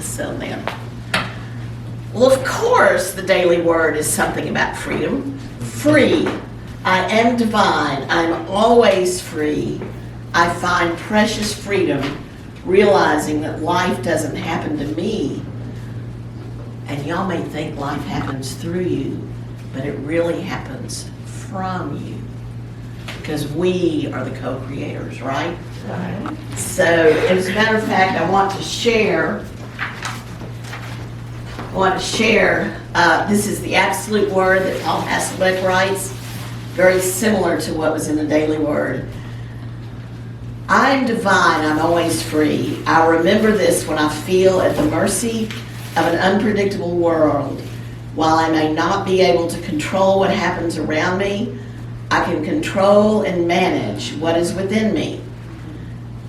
So then, well, of course, the daily word is something about freedom. Free. I am divine. I'm always free. I find precious freedom, realizing that life doesn't happen to me. And y'all may think life happens through you, but it really happens from you. Because we are the co-creators, right? Right. So, as a matter of fact, I want to share, this is the absolute word that Paul Hasselbeck writes, very similar to what was in the daily word. I'm divine, I'm always free. I remember this when I feel at the mercy of an unpredictable world. While I may not be able to control what happens around me, I can control and manage what is within me.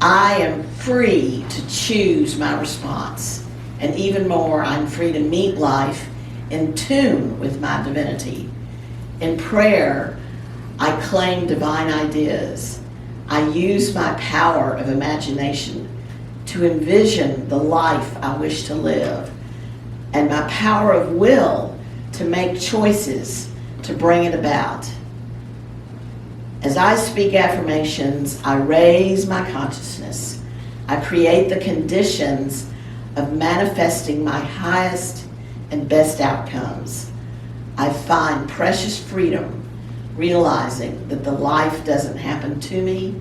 I am free to choose my response. And even more, I'm free to meet life in tune with my divinity. In prayer, I claim divine ideas. I use my power of imagination to envision the life I wish to live, and my power of will to make choices to bring it about. As I speak affirmations, I raise my consciousness. I create the conditions of manifesting my highest and best outcomes. I find precious freedom, realizing that the life doesn't happen to me,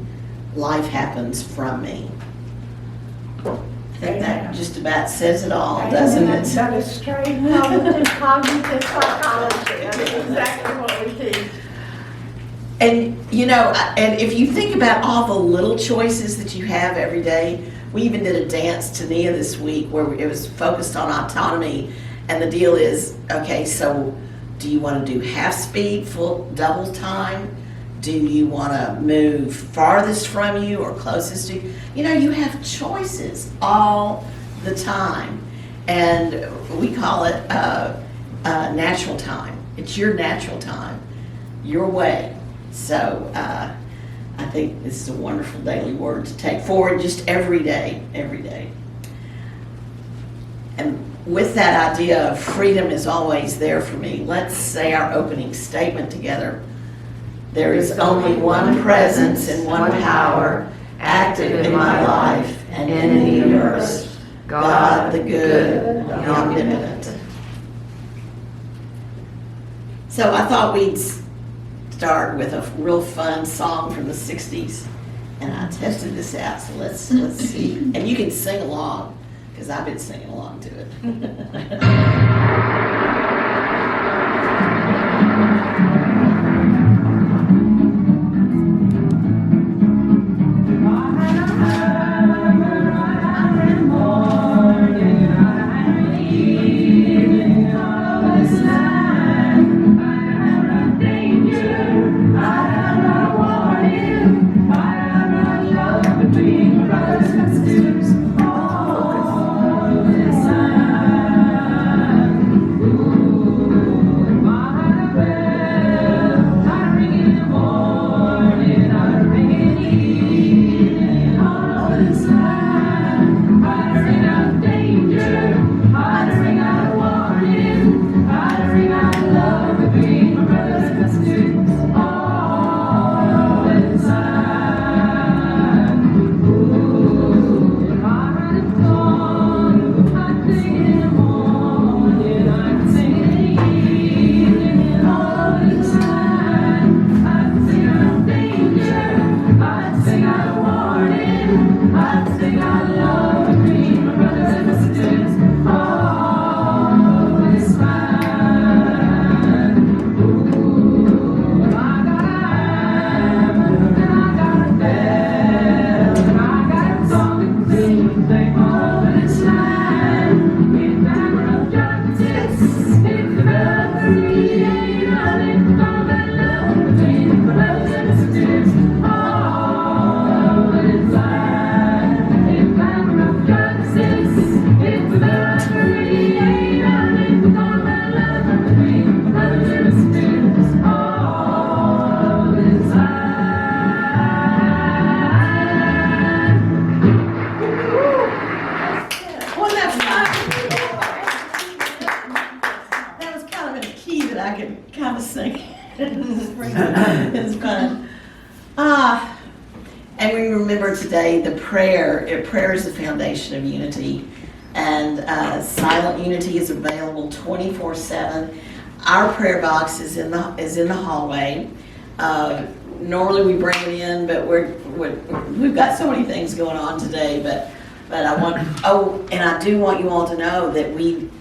life happens from me. I think that just about says it all, doesn't it? That is straight from cognitive psychology. That's exactly what we teach. And you know, and if you think about all the little choices that you have every day, we even did a dance to Nia this week where it was focused on autonomy, and the deal is, okay, so do you want to do half speed, full double time? Do you want to move farthest from you or closest to you? You know, you have choices all the time, and we call it natural time. It's your natural time, your way. So I think this is a wonderful daily word to take forward just every day, every day. And with that idea of freedom is always there for me, let's say our opening statement together. There is only one presence and one power active in my life and in the universe, God the good, the omnipotent. So I thought we'd start with a real fun song from the 60s, and I tested this out, so let's see. And you can sing along, because I've been singing along to it. And we remember today the prayer. Prayer is the foundation of unity. And Silent Unity is available 24/7. Our prayer box is in the hallway. Normally we bring it in, but we've got so many things going on today. But I want, and I do want you all to know that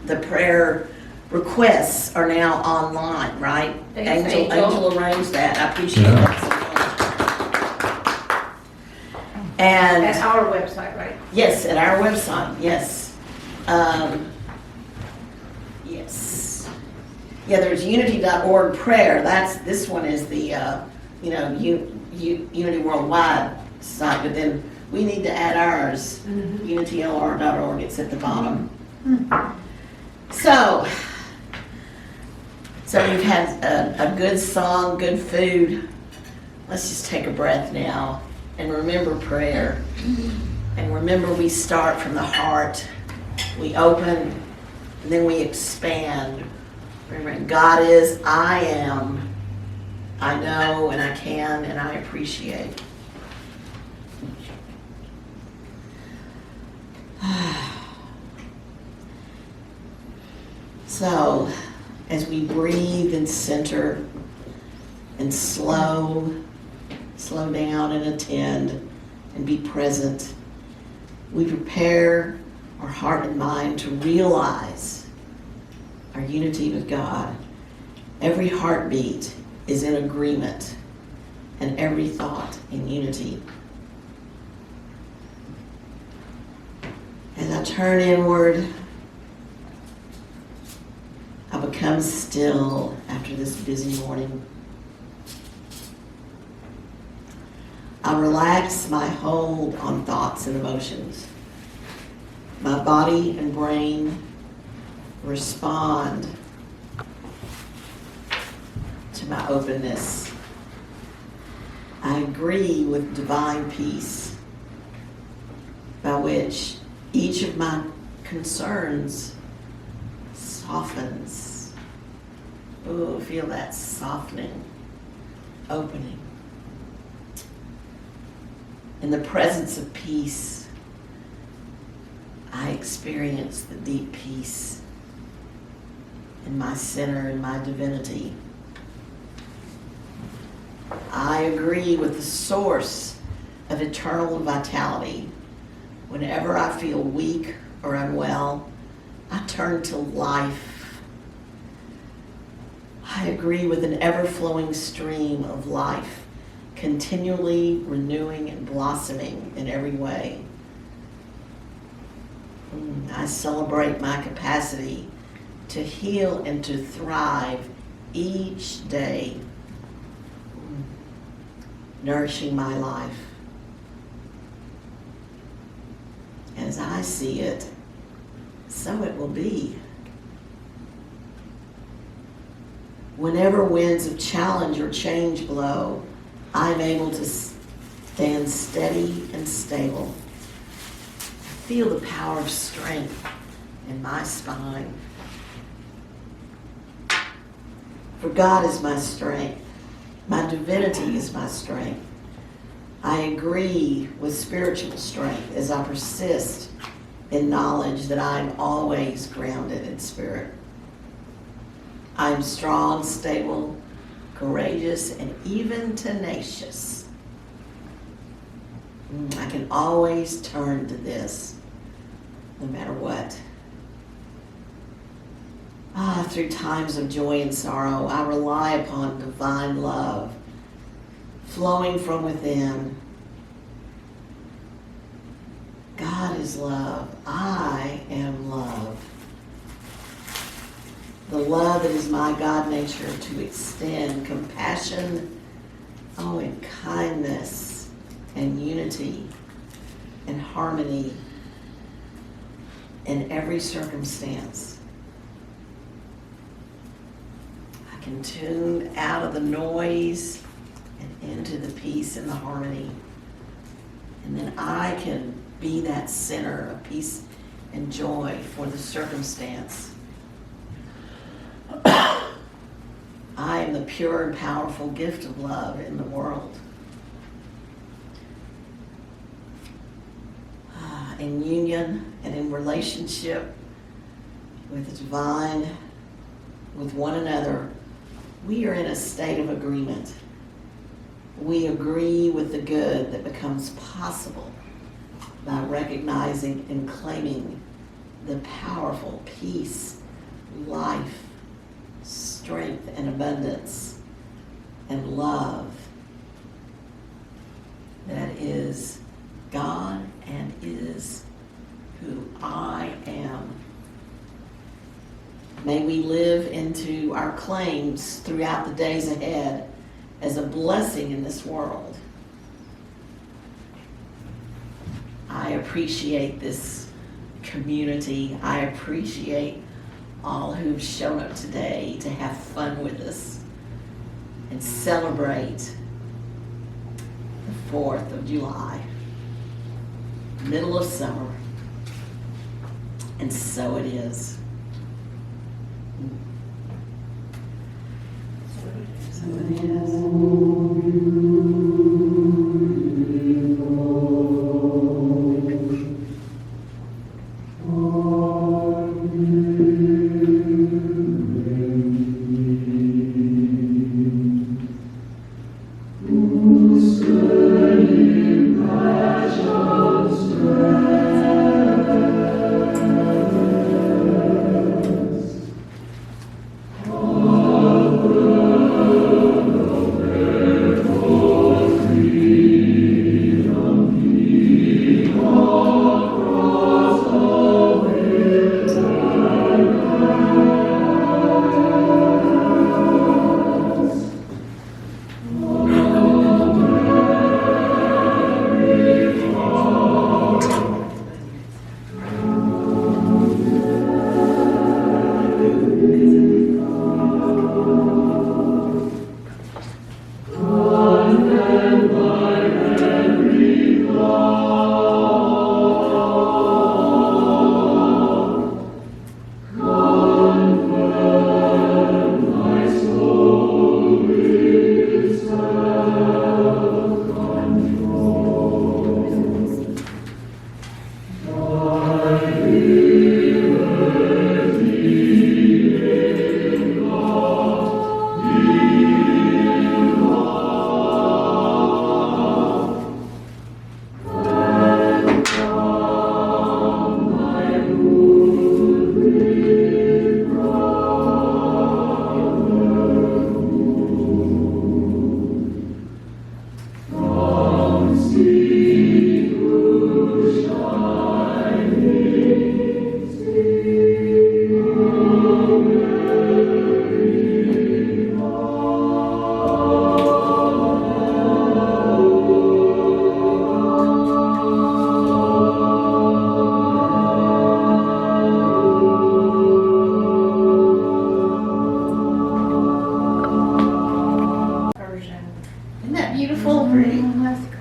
the prayer requests are now online, right? Thanks, Angel arranged that. I appreciate Yeah. that so much. And At our website, right? yes, at our website, yes. Yes. Yeah, there's unity.org prayer. This one is the, Unity Worldwide site, but then we need to add ours. UnityLR.org, it's at the bottom. So we've had a good song, good food. Let's just take a breath now and remember prayer. And remember, we start from the heart. We open, and then we expand. Remember, God is, I am, I know, and I can, and I appreciate. So, as we breathe and center and slow down and attend and be present, we prepare our heart and mind to realize our unity with God. Every heartbeat is in agreement and every thought in unity. As I turn inward, I become still after this busy morning. I relax my hold on thoughts and emotions. My body and brain respond to my openness. I agree with divine peace, by which each of my concerns softens. Oh, feel that softening, opening. In the presence of peace, I experience the deep peace in my center and my divinity. I agree with the source of eternal vitality. Whenever I feel weak or unwell, I turn to life. I agree with an ever-flowing stream of life, continually renewing and blossoming in every way. I celebrate my capacity to heal and to thrive each day, nourishing my life. As I see it, so it will be. Whenever winds of challenge or change blow, I'm able to stand steady and stable. I feel the power of strength in my spine. For God is my strength. My divinity is my strength. I agree with spiritual strength as I persist in knowledge that I'm always grounded in spirit. I'm strong, stable, courageous, and even tenacious. I can always turn to this, no matter what. Through times of joy and sorrow, I rely upon divine love flowing from within. God is love. I am love. The love that is my God nature to extend compassion, and kindness, and unity, and harmony in every circumstance. I can tune out of the noise and into the peace and the harmony. And then I can be that center of peace and joy for the circumstance. I am the pure and powerful gift of love in the world. in union and in relationship with the divine, with one another, we are in a state of agreement. We agree with the good that becomes possible by recognizing and claiming the powerful peace, life, strength, and abundance, and love that is God and is who I am. May we live into our claims throughout the days ahead as a blessing in this world. I appreciate this community. I appreciate all who've shown up today to have fun with us and celebrate the 4th of July, middle of summer. And so it is. So it is.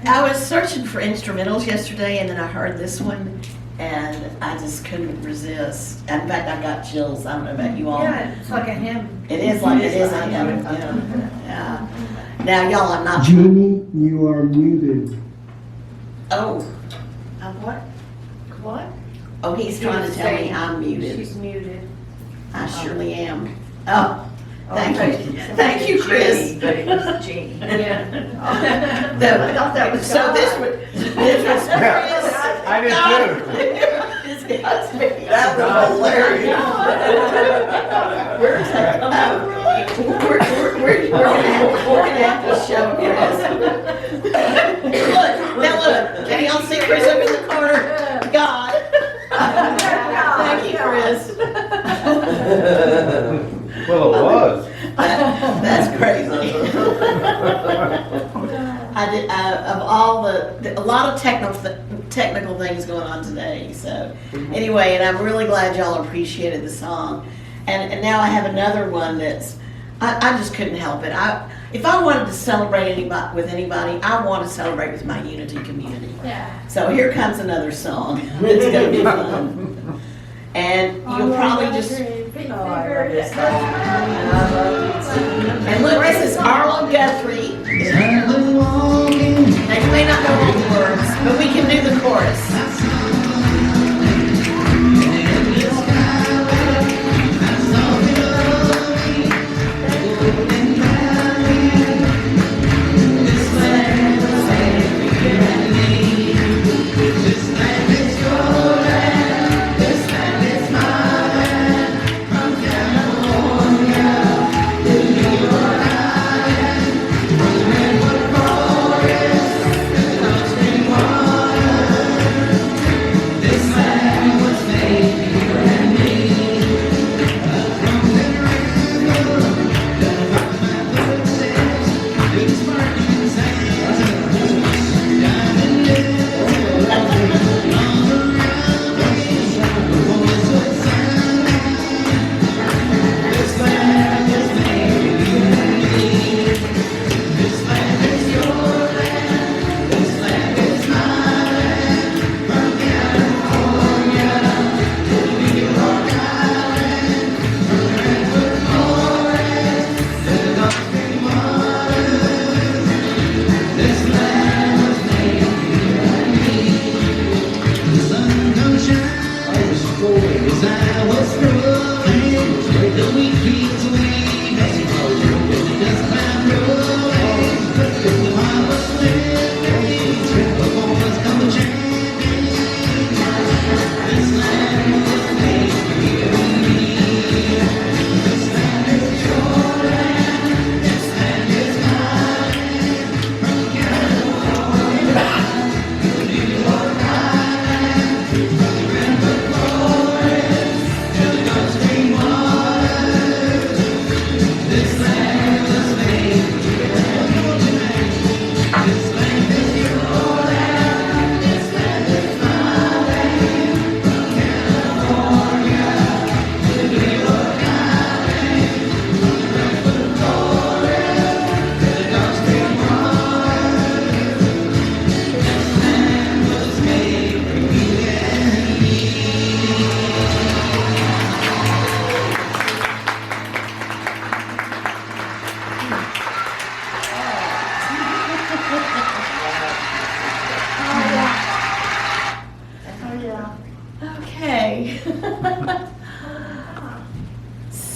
I was searching for instrumentals yesterday, and then I heard this one, and I just couldn't resist. In fact, I got chills. I don't know about you all. Yeah, it's like a hymn. It is like it is. I know. Yeah. Now, y'all, I'm not. Jeannie, you are muted. Oh, What? What? oh, he's trying to tell me I'm muted. She's muted. I surely am. Oh, thank you, thank you, Chris. But it was Jeannie. Yeah. The- I thought that was So God. this was Chris. I did too. It's God's baby. That was hilarious. We're gonna have to show Chris. Look, now look, can y'all see Chris up in the corner? God. Thank you, Chris. Well, it was. That's crazy. I did, of all a lot of technical things going on today. So anyway, and I'm really glad y'all appreciated the song. And now I have another one that's, I just couldn't help it. If I wanted to celebrate with anybody, I want to celebrate with my Unity community. Yeah. So here comes another song. It's gonna be fun. And you'll probably just, Oh, I love this song. and look, this is Arlo Guthrie. Now you may not know all the words, but we can do the chorus.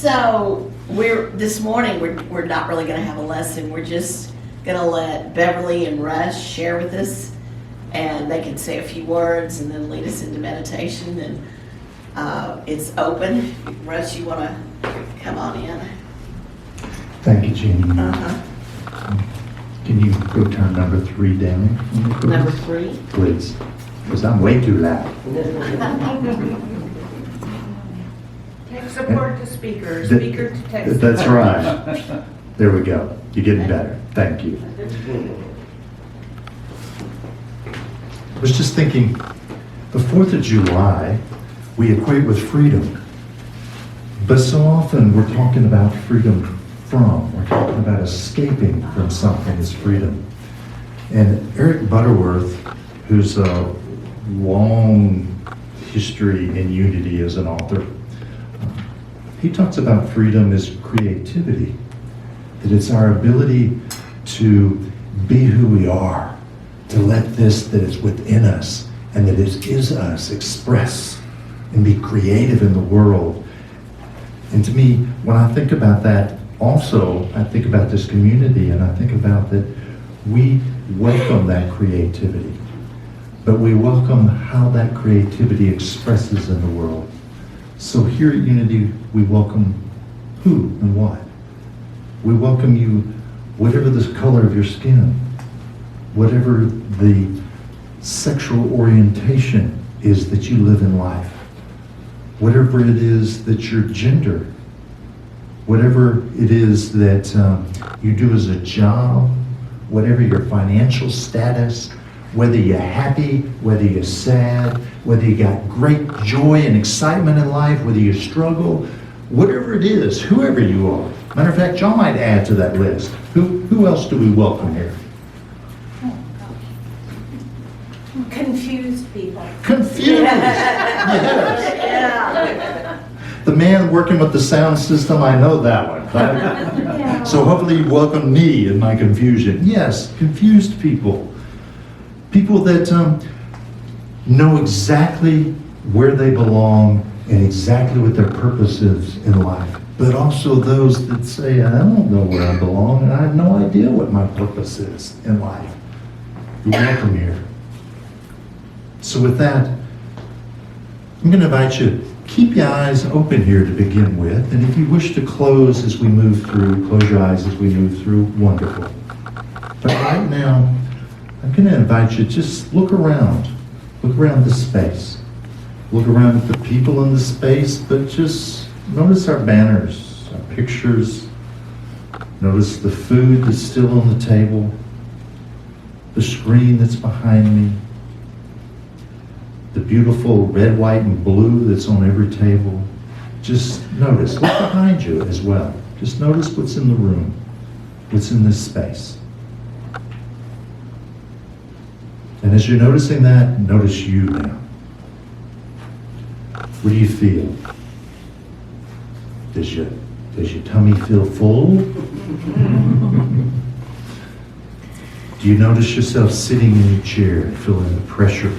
So this morning, we're not really gonna have a lesson. We're just gonna let Beverly and Russ share with us, and they can say a few words and then lead us into meditation, and it's open. Russ, you wanna come on in? Thank you, Jeannie. Uh-huh. Can you go turn number 3 down? for me, Number please? 3. Please, because I'm way too loud. Tech support to speaker, Th- speaker to text. That's right. There we go. You're getting better. Thank you. I was just thinking, the 4th of July, we equate with freedom. But so often we're talking about freedom we're talking about escaping from something as freedom. And Eric Butterworth, who's a long history in unity as an author, he talks about freedom as creativity, that it's our ability to be who we are, to let this that is within us and that is us express and be creative in the world. And to me, when I think about that, also, I think about this community, and I think about that we welcome that creativity, but we welcome how that creativity expresses in the world. So here at Unity, we welcome who and what. We welcome you, whatever the color of your skin, whatever the sexual orientation is that you live in life, whatever it is that your gender, whatever it is that you do as a job, whatever your financial status, whether you're happy, whether you're sad, whether you got great joy and excitement in life, whether you struggle, whatever it is, whoever you are. Matter of fact, y'all might add to that list. Who else do we welcome here? Confused people. Confused. Yes. Yeah. The man working with the sound system, I know that one. Yeah. So hopefully you welcome me in my confusion. Yes, confused people. People that know exactly where they belong and exactly what their purpose is in life. But also those that say, I don't know where I belong and I have no idea what my purpose is in life. You're welcome here. So with that, I'm going to invite you, keep your eyes open here to begin with, and if you wish to close as we move through, close your eyes as we move through, wonderful. But right now, I'm going to invite you, just look around the space. Look around at the people in the space, but just notice our banners, our pictures, notice the food that's still on the table, the screen that's behind me, the beautiful red, white, and blue that's on every table. Just notice. Look behind you as well. Just notice what's in the room, what's in this space. And as you're noticing that, notice you now. What do you feel? Does your tummy feel full? Do you notice yourself sitting in your chair and feeling the pressure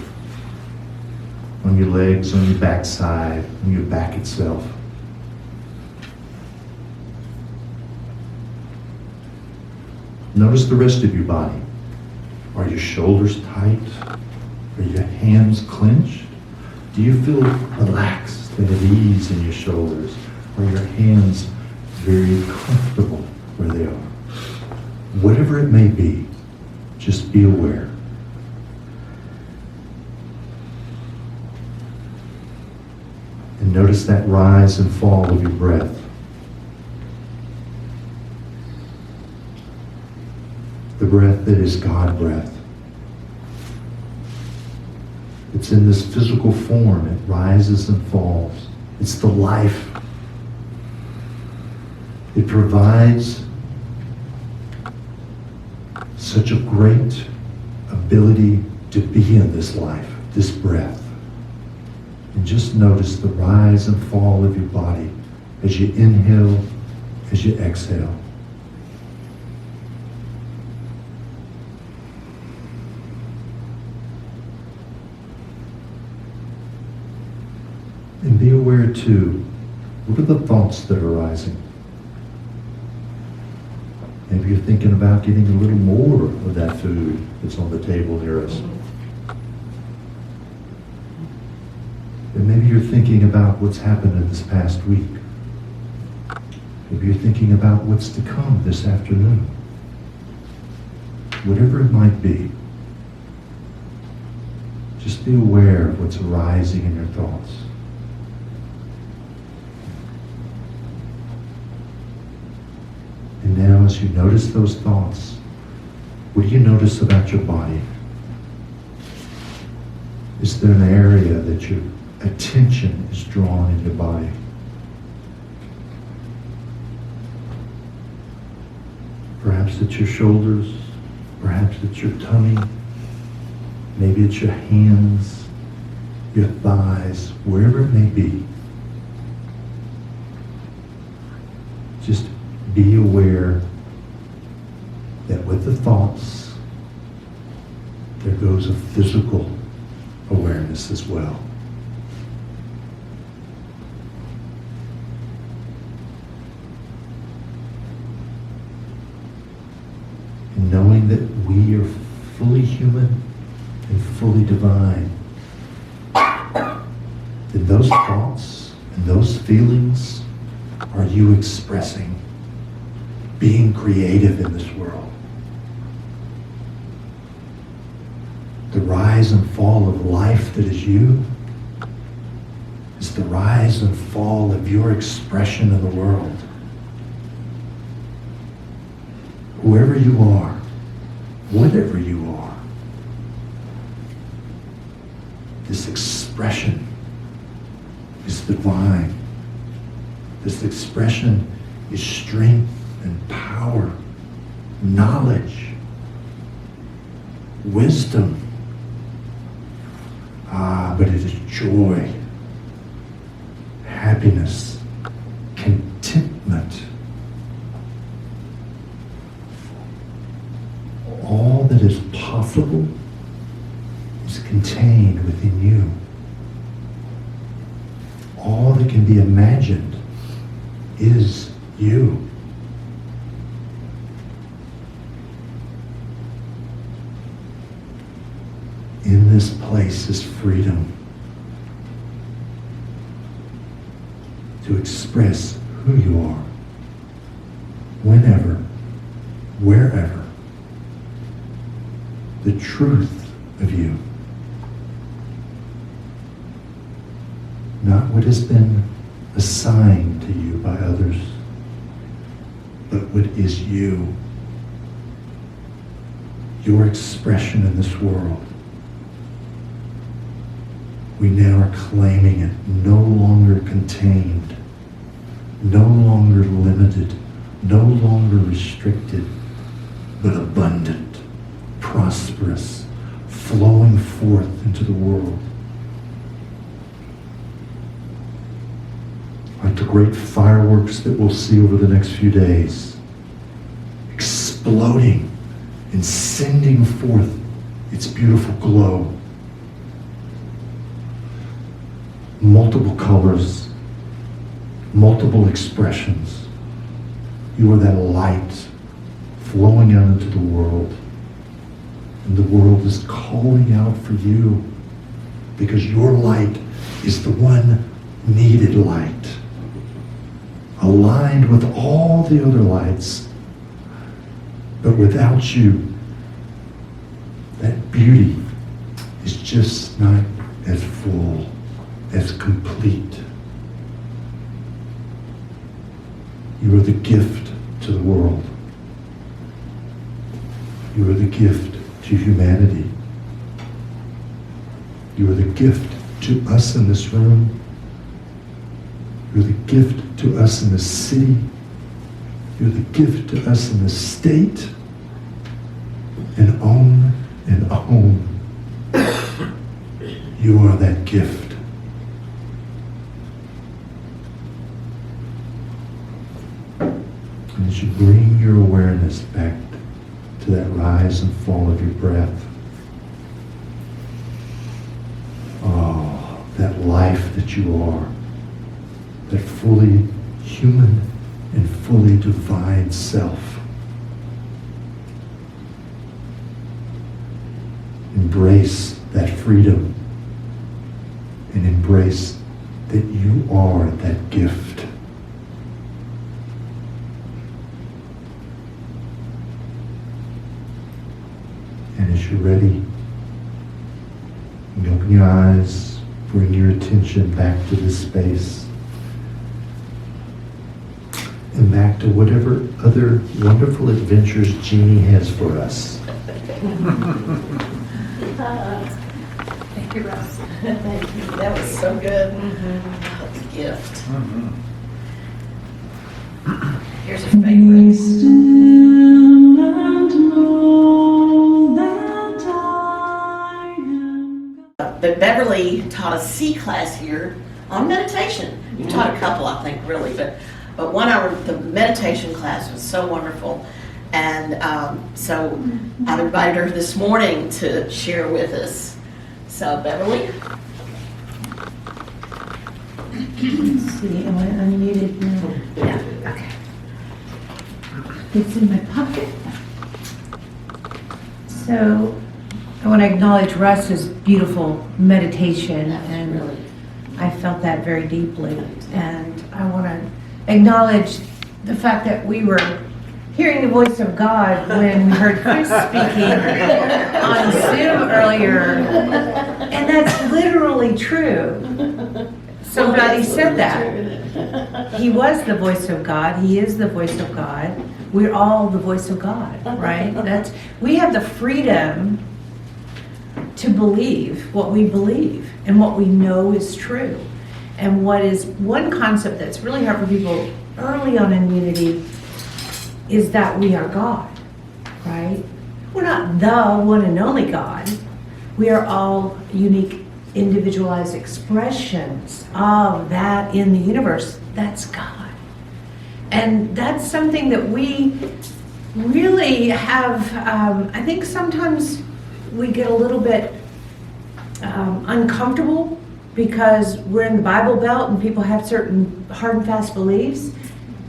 on your legs, on your backside, on your back itself? Notice the rest of your body. Are your shoulders tight? Are your hands clenched? Do you feel relaxed and at ease in your shoulders? Are your hands very comfortable where they are? Whatever it may be, just be aware. And notice that rise and fall of your breath. The breath that is God breath. It's in this physical form. It rises and falls. It's the life. It provides such a great ability to be in this life, this breath. And just notice the rise and fall of your body as you inhale, as you exhale. And be aware too What are the thoughts that are rising? Maybe you're thinking about getting a little more of that food that's on the table near us. And maybe you're thinking about what's happened in this past week. Maybe you're thinking about what's to come this afternoon. Whatever it might be, just be aware of what's arising in your thoughts. And now as you notice those thoughts, what do you notice about your body? Is there an area that your attention is drawn in your body? Perhaps it's your shoulders, perhaps it's your tummy, maybe it's your hands, your thighs, wherever it may be. Just be aware that with the thoughts, there goes a physical awareness as well. And knowing that we are fully human and fully divine, then those thoughts and those feelings are you expressing being creative in this world. The rise and fall of life that is you is the rise and fall of your expression in the world. Whoever you are, whatever you are, this expression is divine. This expression is strength and power, knowledge, wisdom. But it is joy, happiness, contentment. All that is possible is contained within you. All that can be imagined is you. In this place is freedom to express who you are, whenever, wherever, the truth of you, not what has been assigned to you by others, but what is you, your expression in this world. We now are claiming it, no longer contained, no longer limited, no longer restricted, but abundant, prosperous, flowing forth into the world. Like the great fireworks that we'll see over the next few days, exploding and sending forth its beautiful glow. Multiple colors, multiple expressions. You are that light flowing out into the world. And the world is calling out for you because your light is the one needed light. Aligned with all the other lights. But without you, that beauty is just not as full, as complete. You are the gift to the world. You are the gift to humanity. You are the gift to us in this room. You're the gift to us in this city. You're the gift to us in this state. And on and on. You are that gift. And as you bring your awareness back to that rise and fall of your breath, oh, that life that you are, that fully human and fully divine self. Embrace that freedom and embrace that you are that gift. And as you're ready, you open your eyes, bring your attention back to this space and back to whatever other wonderful adventures Jeannie has for us. Thank you, Russ. Thank you. That was so good. Oh, the gift. Here's a favorite. But Beverly taught a C class here on meditation. You taught a couple, I think, really, but 1 hour, the meditation class was so wonderful. And so I've invited her this morning to share with us. So Beverly? Let's see, am I unmuted now? Yeah. Okay. It's in my pocket. So, I want to acknowledge Russ's beautiful meditation, and Really. I felt that very deeply. And I want to acknowledge the fact that we were hearing the voice of God when we heard Chris speaking on Zoom earlier. And that's literally true. Somebody said that. He was the voice of God. He is the voice of God. We're all the voice of God, right? We have the freedom to believe what we believe and what we know is true. And what is one concept that's really hard for people early on in unity is that we are God, right? We're not the one and only God. We are all unique, individualized expressions of that in the universe. That's God. And that's something that we really have, I think sometimes we get a little bit uncomfortable because we're in the Bible Belt and people have certain hard and fast beliefs.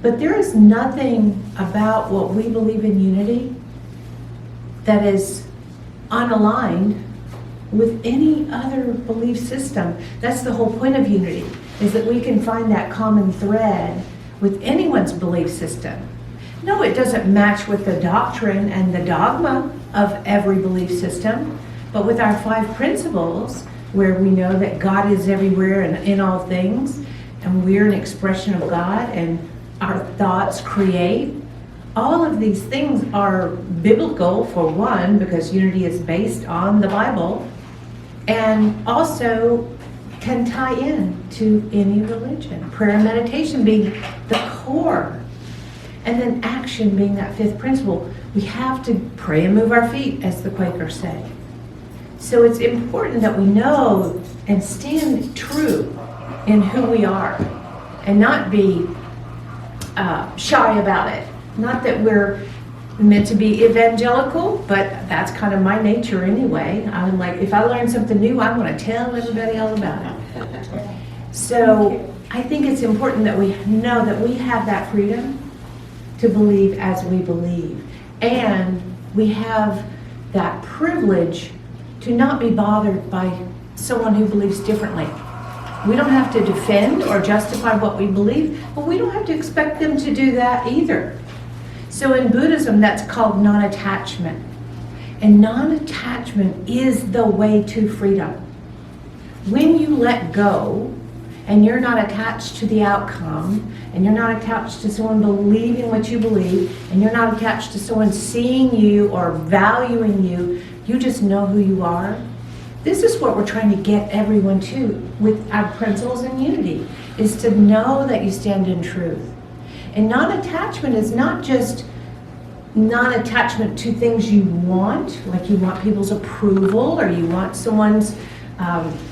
But there is nothing about what we believe in unity that is unaligned with any other belief system. That's the whole point of unity, is that we can find that common thread with anyone's belief system. No, it doesn't match with the doctrine and the dogma of every belief system, but with our 5 principles, where we know that God is everywhere and in all things, and we're an expression of God, and our thoughts create. All of these things are biblical, for one, because unity is based on the Bible, and also can tie in to any religion. Prayer and meditation being the core, and then action being that 5th principle. We have to pray and move our feet, as the Quakers say. So it's important that we know and stand true in who we are, and not be shy about it. Not that we're meant to be evangelical, but that's kind of my nature anyway. I'm like, if I learn something new, I want to tell everybody all about it. So I think it's important that we know that we have that freedom to believe as we believe. And we have that privilege to not be bothered by someone who believes differently. We don't have to defend or justify what we believe, but we don't have to expect them to do that either. So in Buddhism, that's called non-attachment. And non-attachment is the way to freedom. When you let go, and you're not attached to the outcome, and you're not attached to someone believing what you believe, and you're not attached to someone seeing you or valuing you, you just know who you are. This is what we're trying to get everyone to with our principles in unity, is to know that you stand in truth. And non-attachment is not just non-attachment to things you want, like you want people's approval, or you want someone's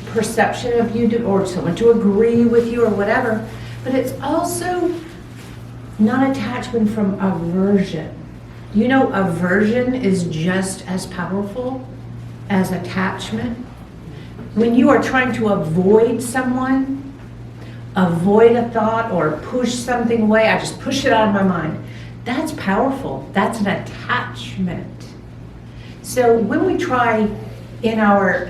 perception of you, or someone to agree with you, or whatever. But it's also non-attachment from aversion. You know, aversion is just as powerful as attachment. When you are trying to avoid someone, avoid a thought or push something away. I just push it out of my mind. That's powerful. That's an attachment. So when we try in our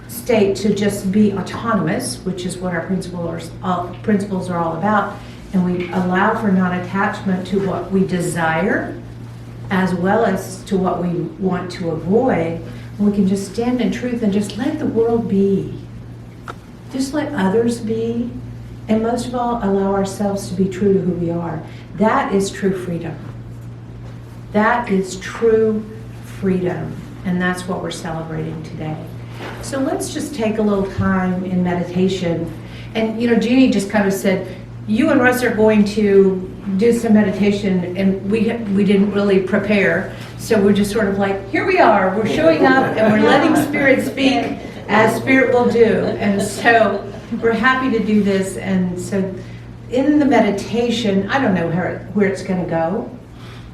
state to just be autonomous, which is what our principles are all about, and we allow for non-attachment to what we desire as well as to what we want to avoid, we can just stand in truth and just let the world be. Just let others be, and most of all, allow ourselves to be true to who we are. That is true freedom. That is true freedom, and that's what we're celebrating today. So let's just take a little time in meditation. And Jeannie just kind of said, you and Russ are going to do some meditation, and we didn't really prepare, so we're just sort of like, here we are, we're showing up and we're letting Spirit speak as Spirit will do. And so we're happy to do this. And so in the meditation, I don't know where it's going to go.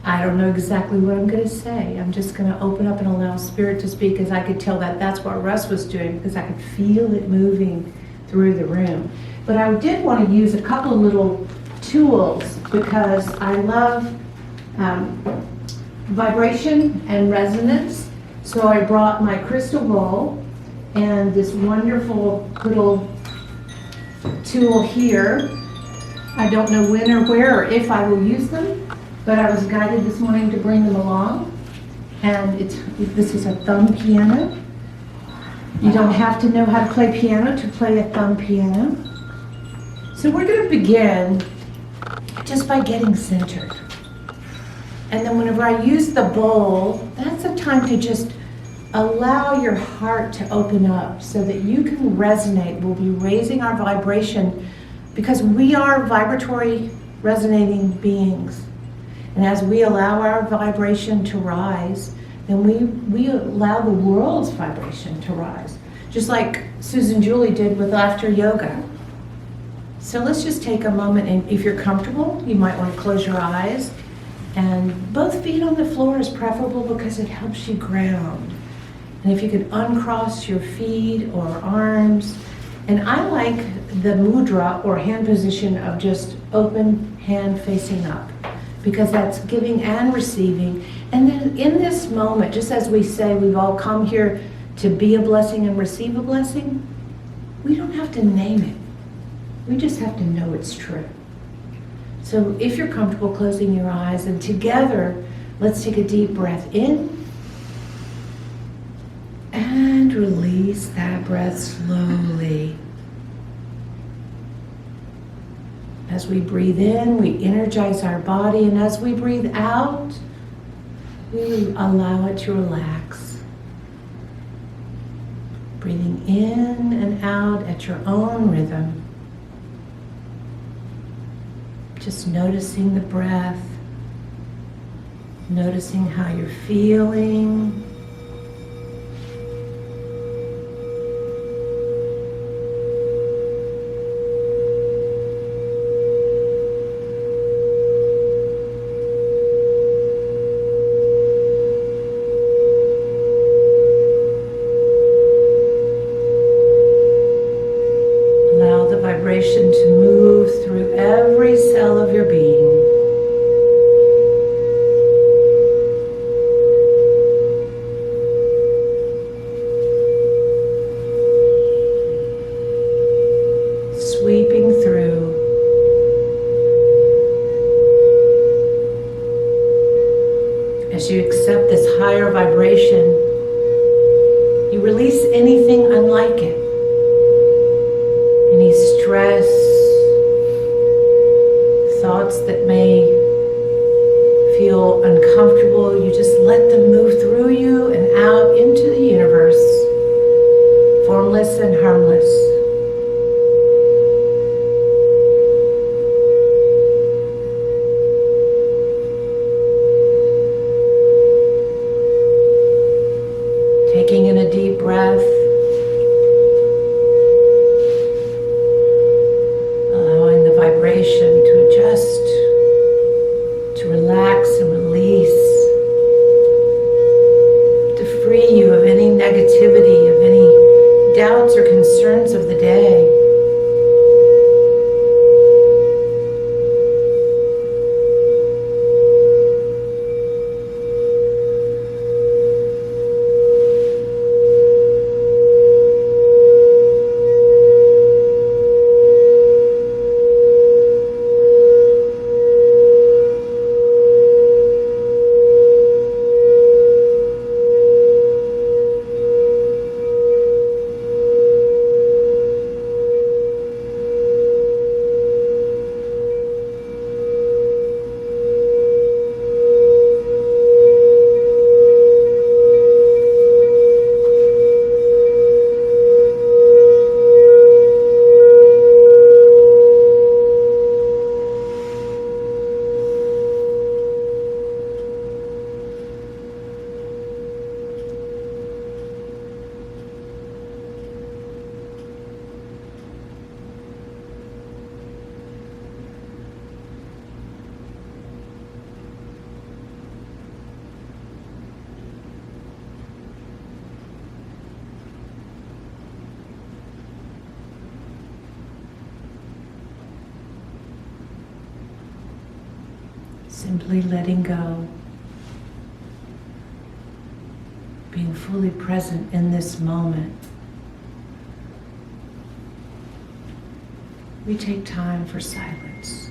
I don't know exactly what I'm going to say. I'm just going to open up and allow Spirit to speak, as I could tell that that's what Russ was doing, because I could feel it moving through the room. But I did want to use a couple of little tools, because I love vibration and resonance. So I brought my crystal bowl and this wonderful little tool here. I don't know when or where or if I will use them, but I was guided this morning to bring them along. And this is a thumb piano. You don't have to know how to play piano to play a thumb piano. So we're going to begin just by getting centered. And then whenever I use the bowl, that's a time to just allow your heart to open up so that you can resonate. We'll be raising our vibration because we are vibratory resonating beings. And as we allow our vibration to rise, then we allow the world's vibration to rise. Just like Susan Julie did with laughter yoga. So let's just take a moment, and if you're comfortable, you might want to close your eyes. And both feet on the floor is preferable because it helps you ground. And if you could uncross your feet or arms. And I like the mudra or hand position of just open hand facing up, because that's giving and receiving. And then in this moment, just as we say we've all come here to be a blessing and receive a blessing, we don't have to name it. We just have to know it's true. So if you're comfortable closing your eyes, and together, let's take a deep breath in and release that breath slowly. As we breathe in, we energize our body, and as we breathe out, we allow it to relax. Breathing in and out at your own rhythm. Just noticing the breath, noticing how you're feeling. Allow the vibration to move through every cell of your being. Sweeping through. As you accept this higher vibration, you release anything unlike it. Any stress, thoughts that may feel uncomfortable, you just let them move through you and out into the universe, formless and harmless. Taking in a deep breath. Allowing the vibration to adjust, to relax and release, to free you of any negativity, of any doubts or concerns of the day. Simply letting go. Being fully present in this moment. We take time for silence.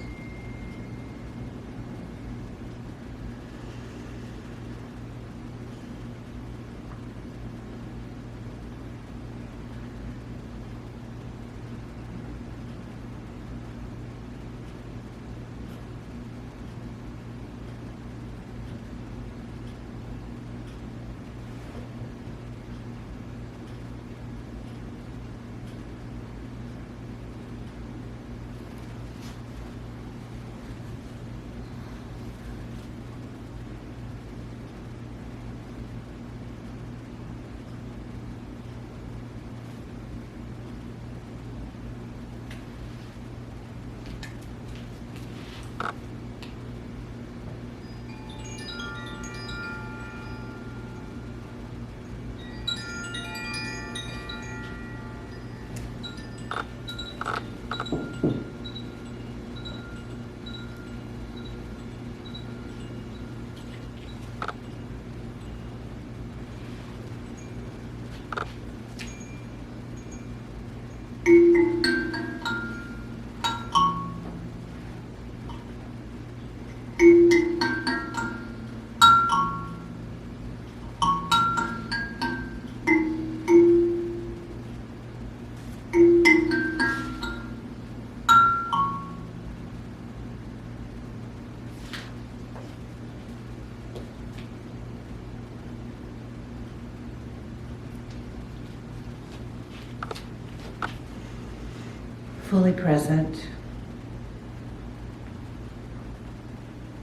Fully present,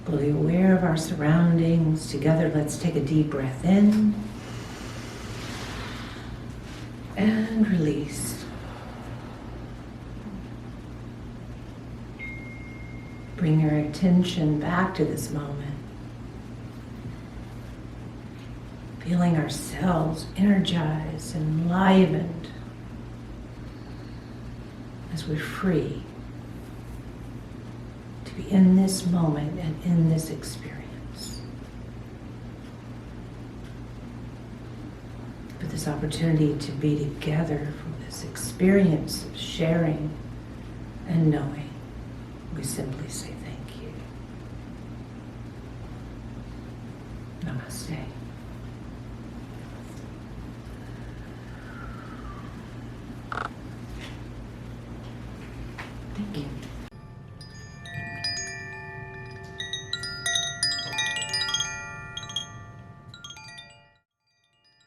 fully aware of our surroundings. Together, let's take a deep breath in and release. Bring your attention back to this moment, feeling ourselves energized and enlivened as we're free to be in this moment and in this experience. For this opportunity to be together for this experience of sharing and knowing, we simply say thank you. Namaste. Thank you.